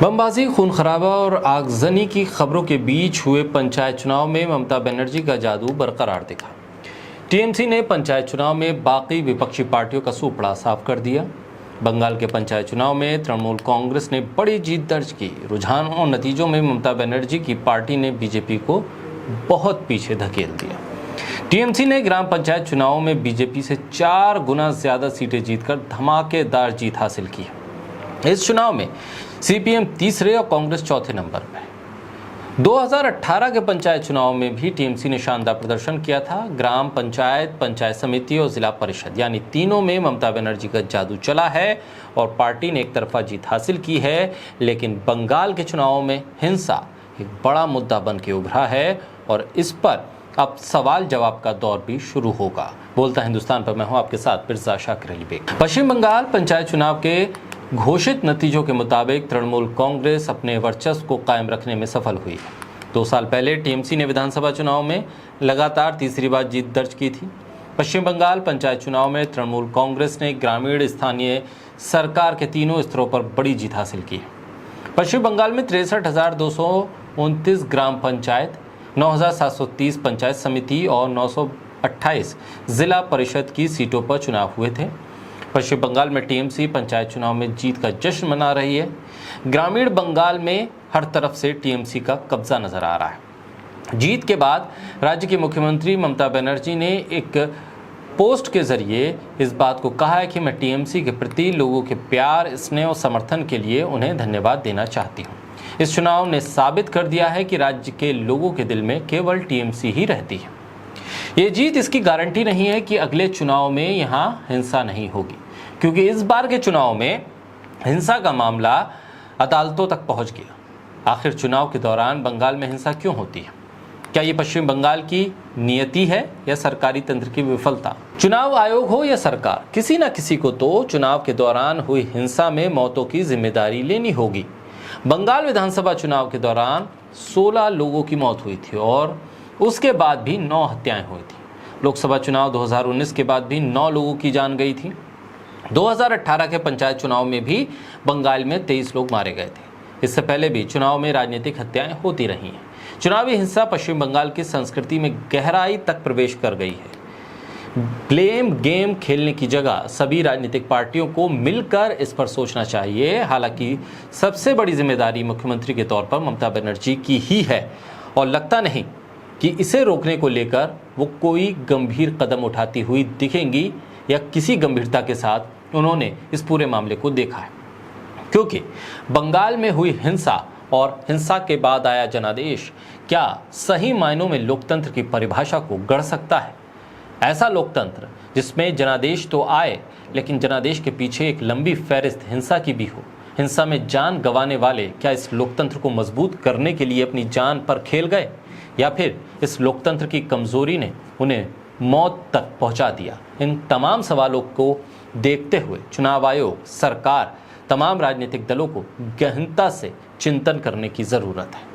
बमबाजी, खून खराबा और आगजनी की खबरों के बीच हुए पंचायत चुनाव में ममता बनर्जी का जादू बरकरार दिखा। टीएमसी ने पंचायत चुनाव में बाकी विपक्षी पार्टियों का सूपड़ा साफ कर दिया। बंगाल के पंचायत चुनाव में तृणमूल कांग्रेस ने बड़ी जीत दर्ज की। रुझान और नतीजों में ममता बनर्जी की पार्टी ने बीजेपी को बहुत पीछे धकेल दिया। टीएमसी ने ग्राम पंचायत चुनाव में बीजेपी से 4 गुना ज्यादा सीटें जीतकर धमाकेदार जीत हासिल की। इस चुनाव में सीपीएम तीसरे और कांग्रेस चौथे नंबर पर। 2018 के पंचायत चुनाव में भी टीएमसी ने शानदार प्रदर्शन किया था। ग्राम पंचायत, पंचायत समिति और जिला परिषद यानी तीनों में ममता बनर्जी का जादू चला है और पार्टी ने एक तरफा जीत हासिल की है। लेकिन बंगाल के चुनाव में हिंसा एक बड़ा मुद्दा बन के उभरा है और इस पर अब सवाल जवाब का दौर भी शुरू होगा। बोलता हिंदुस्तान पर मैं हूं आपके साथ मिर्जा शाकिर अली बेग। पश्चिम बंगाल पंचायत चुनाव के घोषित नतीजों के मुताबिक तृणमूल कांग्रेस अपने वर्चस्व को कायम रखने में सफल हुई है। 2 साल पहले टीएमसी ने विधानसभा चुनाव में लगातार तीसरी बार जीत दर्ज की थी। पश्चिम बंगाल पंचायत चुनाव में तृणमूल कांग्रेस ने ग्रामीण स्थानीय सरकार के तीनों स्तरों पर बड़ी जीत हासिल की है। पश्चिम बंगाल में 63,229 ग्राम पंचायत, 9,730 पंचायत समिति और 928 जिला परिषद की सीटों पर चुनाव हुए थे। पश्चिम बंगाल में टीएमसी पंचायत चुनाव में जीत का जश्न मना रही है। ग्रामीण बंगाल में हर तरफ से टीएमसी का कब्जा नजर आ रहा है। जीत के बाद राज्य की मुख्यमंत्री ममता बनर्जी ने एक पोस्ट के जरिए इस बात को कहा है कि मैं टीएमसी के प्रति लोगों के प्यार, स्नेह और समर्थन के लिए उन्हें धन्यवाद देना चाहती हूँ। इस चुनाव ने साबित कर दिया है कि राज्य के लोगों के दिल में केवल टीएमसी ही रहती है। ये जीत इसकी गारंटी नहीं है कि अगले चुनाव में यहाँ हिंसा नहीं होगी, क्योंकि इस बार के चुनाव में हिंसा का मामला अदालतों तक पहुंच गया। आखिर चुनाव के दौरान बंगाल में हिंसा क्यों होती है? क्या ये पश्चिम बंगाल की नियति है या सरकारी तंत्र की विफलता? चुनाव आयोग हो या सरकार, किसी न किसी को तो चुनाव के दौरान हुई हिंसा में मौतों की जिम्मेदारी लेनी होगी। बंगाल विधानसभा चुनाव के दौरान 16 लोगों की मौत हुई थी और उसके बाद भी 9 हत्याएं हुई थी। लोकसभा चुनाव 2019 के बाद भी 9 लोगों की जान गई थी। 2018 के पंचायत चुनाव में भी बंगाल में 23 लोग मारे गए थे। इससे पहले भी चुनाव में राजनीतिक हत्याएं होती रही हैं। चुनावी हिंसा पश्चिम बंगाल की संस्कृति में गहराई तक प्रवेश कर गई है। ब्लेम गेम खेलने की जगह सभी राजनीतिक पार्टियों को मिलकर इस पर सोचना चाहिए। हालांकि सबसे बड़ी जिम्मेदारी मुख्यमंत्री के तौर पर ममता बनर्जी की ही है और लगता नहीं कि इसे रोकने को लेकर वो कोई गंभीर कदम उठाती हुई दिखेंगी या किसी गंभीरता के साथ उन्होंने इस पूरे मामले को देखा है। क्योंकि बंगाल में हुई हिंसा और हिंसा के बाद आया जनादेश क्या सही मायनों में लोकतंत्र की परिभाषा को गढ़ सकता है? ऐसा लोकतंत्र जिसमें जनादेश तो आए लेकिन जनादेश के पीछे एक लंबी फहरिस्त हिंसा की भी हो। हिंसा में जान गंवाने वाले क्या इस लोकतंत्र को मजबूत करने के लिए अपनी जान पर खेल गए या फिर इस लोकतंत्र की कमजोरी ने उन्हें मौत तक पहुंचा दिया? इन तमाम सवालों को देखते हुए चुनाव आयोग, सरकार, तमाम राजनीतिक दलों को गहनता से चिंतन करने की जरूरत है।